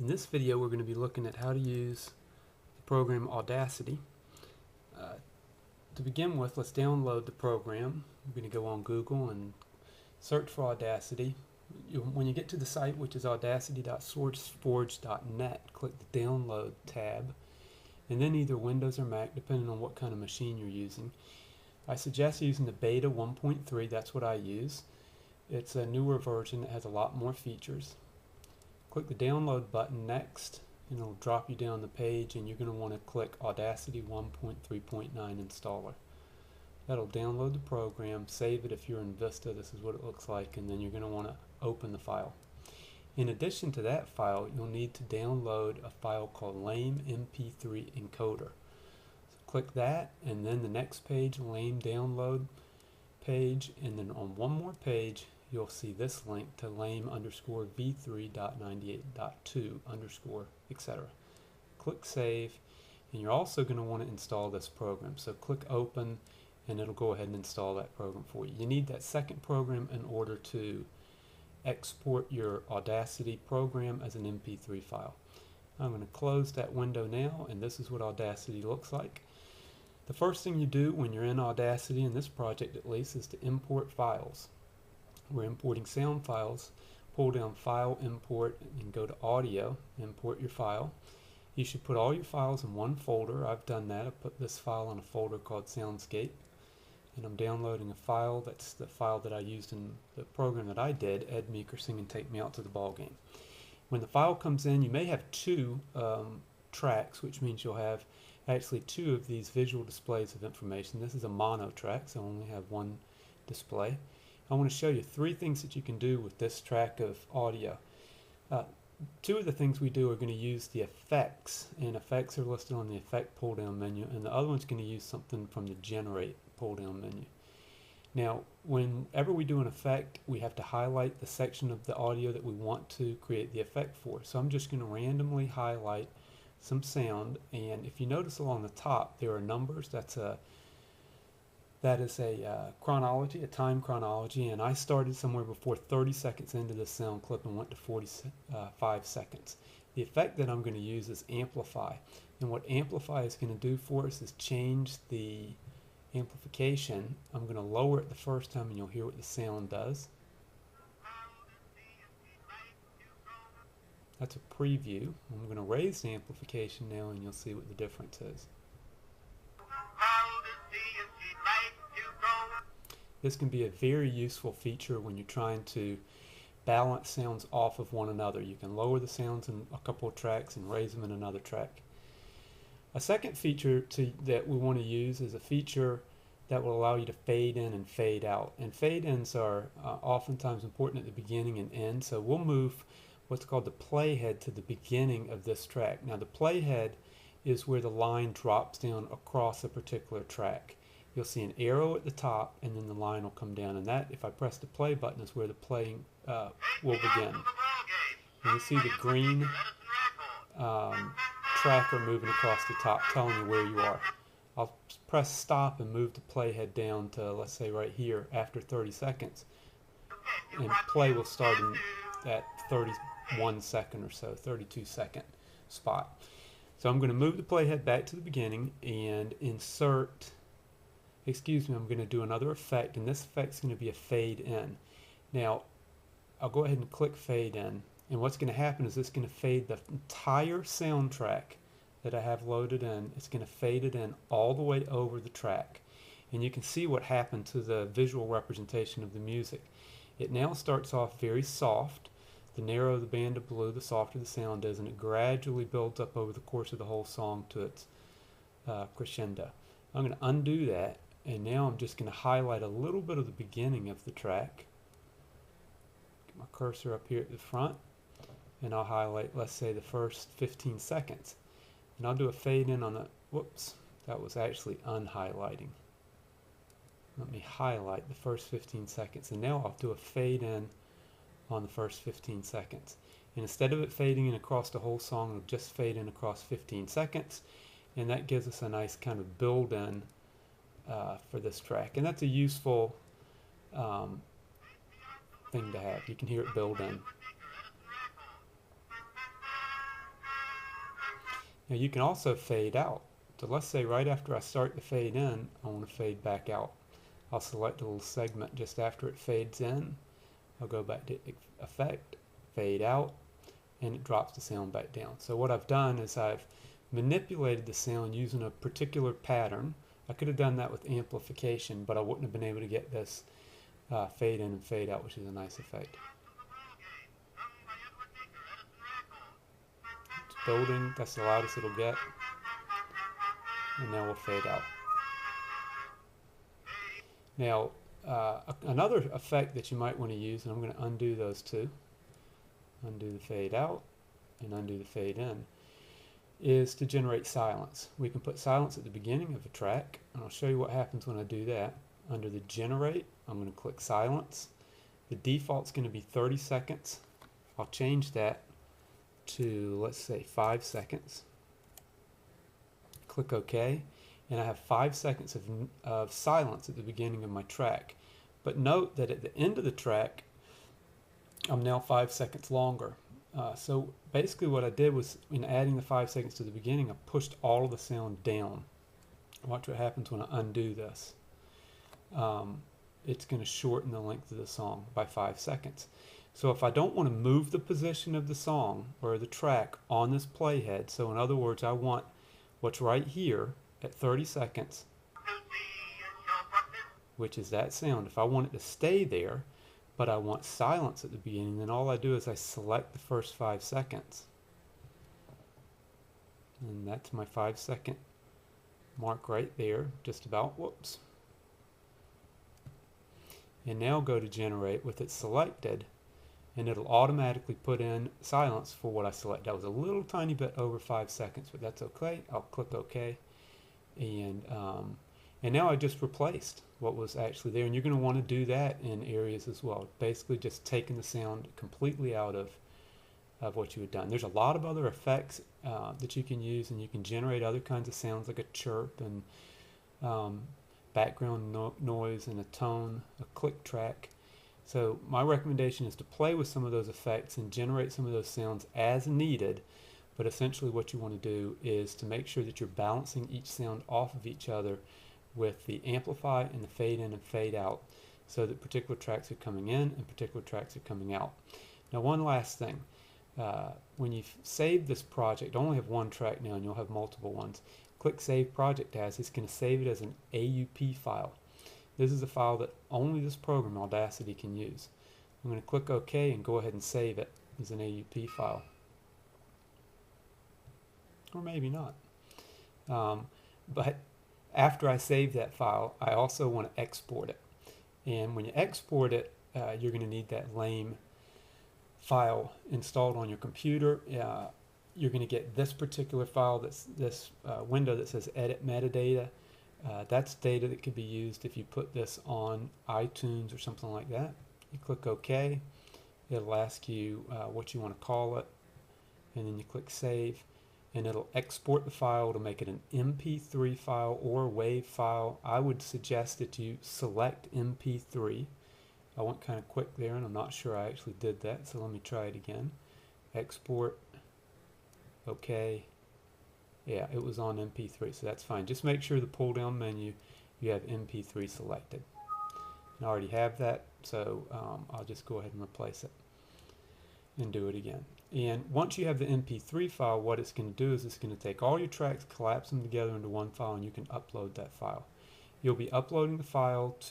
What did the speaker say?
In this video, we're going to be looking at how to use the program Audacity. To begin with, let's download the program. We're going to go on Google and search for Audacity. When you get to the site, which is audacity.sourceforge.net, click the Download tab, and then either Windows or Mac, depending on what kind of machine you're using. I suggest using the Beta 1.3. That's what I use. It's a newer version that has a lot more features. Click the download button next, and it'll drop you down the page, and you're going to want to click Audacity 1.3.9 installer. That'll download the program, save it if you're in Vista. This is what it looks like, and then you're going to want to open the file. In addition to that file, you'll need to download a file called Lame MP3 Encoder. So click that, and then the next page, Lame download page, and then on one more page you'll see this link to lame_v3.98.2_ etc. Click Save, and you're also going to want to install this program. So click Open, and it'll go ahead and install that program for you. You need that second program in order to export your Audacity program as an MP3 file. I'm going to close that window now, and this is what Audacity looks like. The first thing you do when you're in Audacity, in this project at least, is to import files. We're importing sound files. Pull down File, Import, and go to Audio. Import your file. You should put all your files in one folder. I've done that. I put this file in a folder called Soundscape. And I'm downloading a file. That's the file that I used in the program that I did, Ed Meeker Sing and Take Me Out to the Ball Game. When the file comes in, you may have two tracks, which means you'll have actually two of these visual displays of information. This is a mono track, so I only have one display. I want to show you three things that you can do with this track of audio. Two of the things we do are going to use the effects, and effects are listed on the effect pull down menu, and the other one's going to use something from the generate pull down menu. Now, whenever we do an effect, we have to highlight the section of the audio that we want to create the effect for. So I'm just going to randomly highlight some sound, and if you notice along the top there are numbers. That is a chronology, a time chronology, and I started somewhere before 30 seconds into this sound clip and went to 45 seconds. The effect that I'm going to use is Amplify, and what Amplify is going to do for us is change the amplification. I'm going to lower it the first time, and you'll hear what the sound does. That's a preview. I'm going to raise the amplification now, and you'll see what the difference is. This can be a very useful feature when you're trying to balance sounds off of one another. You can lower the sounds in a couple of tracks and raise them in another track. A second feature that we want to use is a feature that will allow you to fade in and fade out. And fade ins are oftentimes important at the beginning and end. So we'll move what's called the playhead to the beginning of this track. Now the playhead is where the line drops down across a particular track. You'll see an arrow at the top, and then the line will come down, and that, if I press the play button, is where the playing will begin. And you see the green tracker moving across the top, telling you where you are. I'll press stop and move the playhead down to, let's say, right here after 30 seconds, and play will start in that 31 second or so, 32 second spot. So I'm going to move the playhead back to the beginning and I'm going to do another effect, and this effect is going to be a fade in. Now, I'll go ahead and click fade in, and what's going to happen is it's going to fade the entire soundtrack that I have loaded in. It's going to fade it in all the way over the track, and you can see what happened to the visual representation of the music. It now starts off very soft. The narrower the band of blue, the softer the sound is, and it gradually builds up over the course of the whole song to its crescendo. I'm going to undo that. And now I'm just going to highlight a little bit of the beginning of the track. Get my cursor up here at the front, and I'll highlight, let's say, the first 15 seconds. And I'll do a fade in on the, whoops, that was actually unhighlighting. Let me highlight the first 15 seconds, and now I'll do a fade in on the first 15 seconds. And instead of it fading in across the whole song, it'll just fade in across 15 seconds, and that gives us a nice kind of build in for this track, and that's a useful thing to have. You can hear it build in. Now you can also fade out. So let's say right after I start the fade in, I want to fade back out. I'll select a little segment just after it fades in. I'll go back to Effect, Fade Out, and it drops the sound back down. So what I've done is I've manipulated the sound using a particular pattern. I could have done that with amplification, but I wouldn't have been able to get this fade in and fade out, which is a nice effect. It's building, that's the loudest it'll get. And now we'll fade out. Now, another effect that you might want to use, and I'm going to undo those two, undo the fade out and undo the fade in, is to generate silence. We can put silence at the beginning of a track, and I'll show you what happens when I do that. Under the generate, I'm going to click silence. The default's going to be 30 seconds. I'll change that to, let's say, 5 seconds. Click OK, and I have 5 seconds of silence at the beginning of my track. But note that at the end of the track, I'm now 5 seconds longer. So basically what I did was, in adding the 5 seconds to the beginning, I pushed all of the sound down. Watch what happens when I undo this. It's going to shorten the length of the song by 5 seconds. So if I don't want to move the position of the song or the track on this playhead, so in other words, I want what's right here at 30 seconds, which is that sound. If I want it to stay there, but I want silence at the beginning, then all I do is I select the first 5 seconds. And that's my 5 second mark right there, just about, whoops. And now go to generate with it selected, and it'll automatically put in silence for what I select. That was a little tiny bit over 5 seconds, but that's okay. I'll click OK. And now I just replaced what was actually there. And you're going to want to do that in areas as well. Basically just taking the sound completely out of what you had done. There's a lot of other effects that you can use, and you can generate other kinds of sounds like a chirp and background noise and a tone, a click track. So my recommendation is to play with some of those effects and generate some of those sounds as needed. But essentially what you want to do is to make sure that you're balancing each sound off of each other with the amplify and the fade in and fade out, so that particular tracks are coming in and particular tracks are coming out. Now one last thing. When you've saved this project, only have one track now and you'll have multiple ones. Click Save Project As. It's going to save it as an AUP file. This is a file that only this program, Audacity, can use. I'm going to click OK and go ahead and save it as an AUP file. Or maybe not. But after I save that file, I also want to export it. And when you export it, you're going to need that lame file installed on your computer. You're going to get this particular file, that's this window that says Edit Metadata. That's data that could be used if you put this on iTunes or something like that. You click OK. It'll ask you what you want to call it, and then you click Save, and it'll export the file to make it an MP3 file or a WAV file. I would suggest that you select MP3. I went kind of quick there, and I'm not sure I actually did that, so let me try it again. Export, OK. Yeah, it was on MP3, so that's fine. Just make sure the pull-down menu, you have MP3 selected. And I already have that, so I'll just go ahead and replace it and do it again. And once you have the MP3 file, what it's going to do is it's going to take all your tracks, collapse them together into one file, and you can upload that file. You'll be uploading the file to